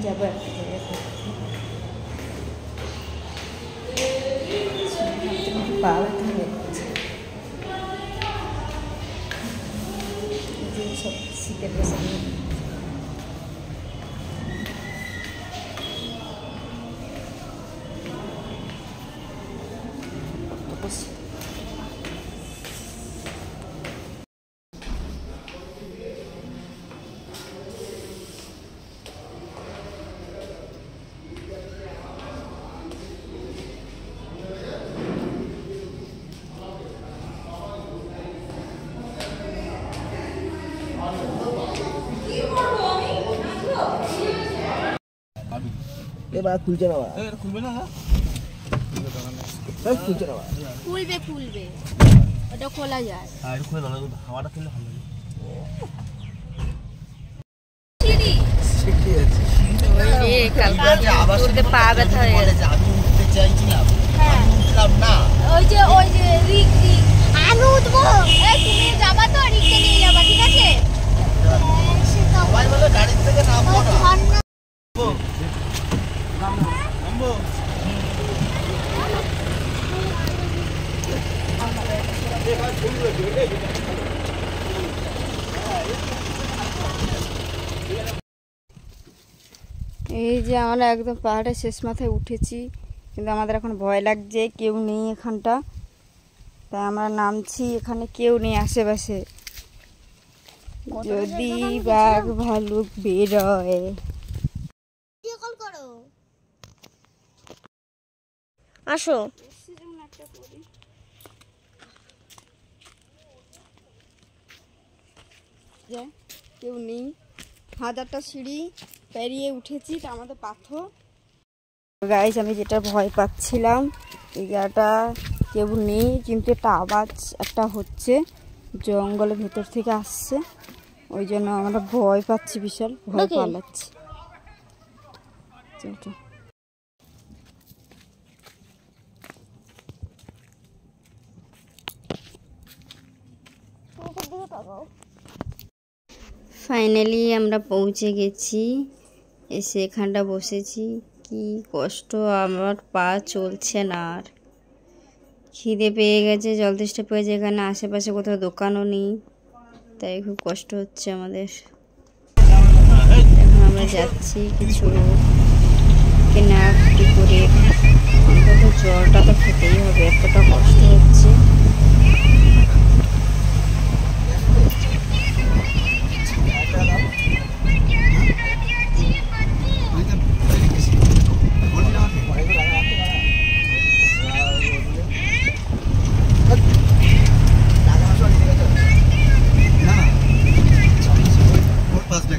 যাব একটা জায়গায় পা ব্যথা হয়ে যাচ্ছে। সব শীতের পোশাক এবার খুলছে না, খুলবে না, খুলছে না, খুলবে খুলবে, ওটা খোলা যায়। আর খুলে দাও, হাওয়াটা খেলে ভালো লাগে। পা ব্যথা হয়ে গেছে, আমি উঠতে চাইছি না, উঠলাম না। ওই যে রিক আমি উঠবো, তুমি যাবা তো রিককে নিয়ে যাবা, ঠিক আছে? সবাই বলে গাড়ি থেকে নামবো না, নামবো। এই যে আমরা একদম পাহাড়ের শেষ মাথায় উঠেছি, কিন্তু আমাদের এখন ভয় লাগছে, কেউ নেই এখানটা, তাই আমরা নামছি। এখানে কেউ নেই আশেপাশে, যদি বাঘ ভালুক বেরোয়। আসো, কেউ নেই, হাজারটা সিঁড়ি পেরিয়ে উঠেছি, তা আমাদের পাথর। গাইস, আমি যেটা ভয় পাচ্ছিলাম, এই জায়গাটা কেউ নেই, কিন্তু একটা আওয়াজ একটা হচ্ছে, জঙ্গলের ভেতর থেকে আসছে, ওই জন্য আমরা ভয় পাচ্ছি, বিশাল ভয় পালাচ্ছি। ফাইনালি আমরা পৌঁছে গেছি, এসে এখানটা বসেছি। কি কষ্ট, আমার পা চলছে না, আর খিদে পেয়ে গেছে, জল তেষ্টা পেয়েছে। এখানে আশেপাশে কোথাও দোকানও নেই, তাই খুব কষ্ট হচ্ছে আমাদের। এখন আমরা যাচ্ছি কিছু কেনাকাটি করে, অন্তত জলটা তো খেতেই হবে, এতটা কষ্ট হচ্ছে। ফার্স্ট